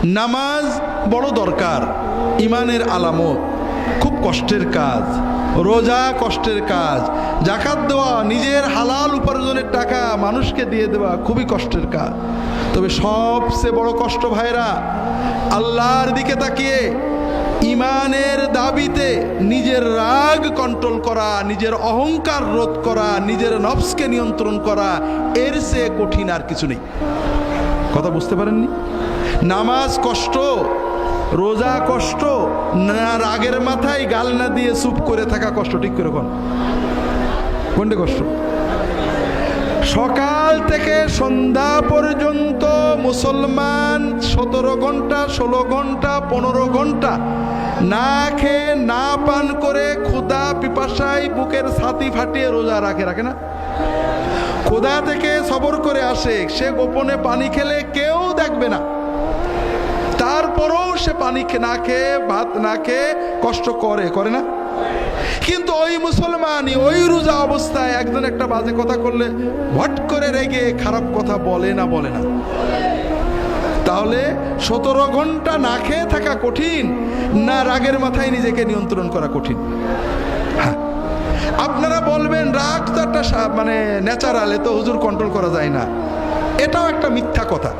নামাজ বড় দরকার, ইমানের আলামত, খুব কষ্টের কাজ। রোজা কষ্টের কাজ, যাকাত দেওয়া, নিজের হালাল উপার্জনের টাকা মানুষকে দিয়ে দেওয়া খুবই কষ্টের কাজ। তবে সবচেয়ে বড় কষ্ট ভাইরা, আল্লাহর দিকে তাকিয়ে ইমানের দাবিতে নিজের রাগ কন্ট্রোল করা, নিজের অহংকার রোধ করা, নিজের নফসকে নিয়ন্ত্রণ করা, এর চেয়ে কঠিন আর কিছু নেই। কথা বুঝতে পারেননি? নামাজ কষ্ট, রোজা কষ্ট, না রাগের মাথায় গাল না দিয়ে চুপ করে থাকা কষ্ট। ঠিক করে কোনটা কষ্ট? সকাল থেকে সন্ধ্যা পর্যন্ত মুসলমান 17 ঘন্টা 16 ঘন্টা 15 ঘন্টা না খেয়ে না পান করে ক্ষুধা পিপাসায় বুকের ছাতি ফাটিয়ে রোজা রাখে না? ক্ষুধা থেকে সবর করে আসে, সে গোপনে পানি খেলে কেউ দেখবে না, তারপরেও সে পানি না খেয়ে ভাত না খেয়ে কষ্ট করে না? কিন্তু ওই মুসলমানই ওই রোজা অবস্থায় একজন একটা বাজে কথা করলে ভট করে রেগে খারাপ কথা বলে না? তাহলে 17 ঘন্টা না খেয়ে থাকা কঠিন, না রাগের মাথায় নিজেকে নিয়ন্ত্রণ করা কঠিন? হ্যাঁ, আপনারা বলবেন রাগ তো একটা মানে ন্যাচারাল, এ তো হুজুর কন্ট্রোল করা যায় না। এটাও একটা মিথ্যা কথা।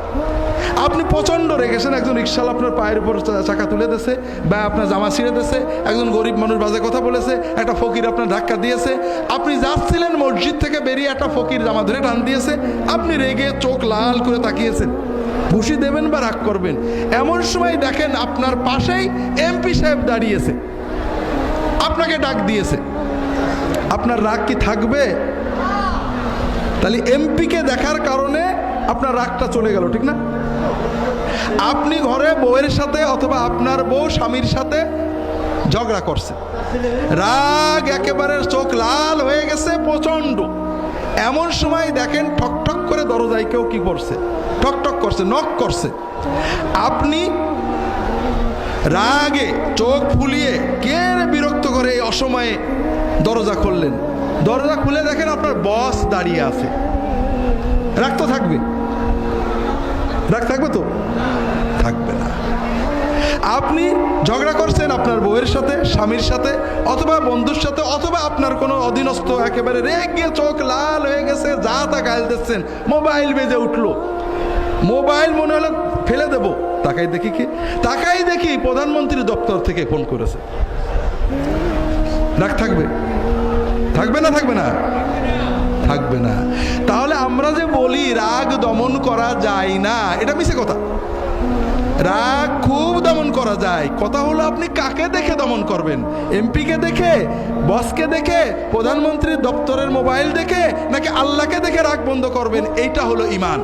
আপনি প্রচণ্ড রেগেছেন, একজন রিক্সাওয়ালা আপনার পায়ের উপর চাকা তুলে দিয়েছে বা আপনার জামা ছিঁড়ে দিয়েছে, একজন গরিব মানুষ বাজে কথা বলেছে, একটা ফকির আপনার ধাক্কা দিয়েছে, আপনি যাচ্ছিলেন মসজিদ থেকে বেরিয়ে একটা ফকির জামা ধরে টান দিয়েছে, আপনি রেগে চোখ লাল করে তাকিয়েছেন, ঘুষি দেবেন বা রাগ করবেন। এমন সময় দেখেন আপনার পাশেই এমপি সাহেব দাঁড়িয়েছে, আপনাকে ডাক দিয়েছে, আপনার রাগ কি থাকবে? তাহলে এমপিকে দেখার কারণে আপনার রাগটা চলে গেল, ঠিক না? আপনি ঘরে বউয়ের সাথে অথবা আপনার বউ স্বামীর সাথে ঝগড়া করছে, রাগ একেবারে চোখ লাল হয়ে গেছে প্রচন্ড। এমন সময় দেখেন ঠক ঠক করে দরজায় কেউ কি করছে, ঠক ঠক করছে, নক করছে। আপনি রাগে চোখ ফুলিয়ে কে বিরক্ত করে এই অসময়ে দরজা খুললেন, দরজা খুলে দেখেন আপনার বস দাঁড়িয়ে আছে, রাগ তো থাকবে? রাগ থাকবে তো? থাকবে না। আপনি ঝগড়া করছেন আপনার বউয়ের সাথে, স্বামীর সাথে, অথবা বন্ধুর সাথে, অথবা আপনার কোনো অধীনস্থ, একেবারে রেগে চোখ লাল হয়ে গেছে, যা তা গাল দিচ্ছেন, মোবাইল বেজে উঠলো, মোবাইল মনে হলো ফেলে দেব, তাকাই দেখি প্রধানমন্ত্রী দপ্তর থেকে ফোন করেছে। রাগ থাকবে? থাকবে না? থাকবে না। তাহলে আমরা যে বলি রাগ দমন করা যায় না, এটা মিছে কথা। রাগ খুব দমন করা যায়। কথা হলো আপনি কাকে দেখে দমন করবেন? এমপিকে দেখে, বসকে দেখে, প্রধানমন্ত্রীর দপ্তরের মোবাইল দেখে, নাকি আল্লাহকে দেখে রাগ বন্ধ করবেন? এইটা হলো ঈমান।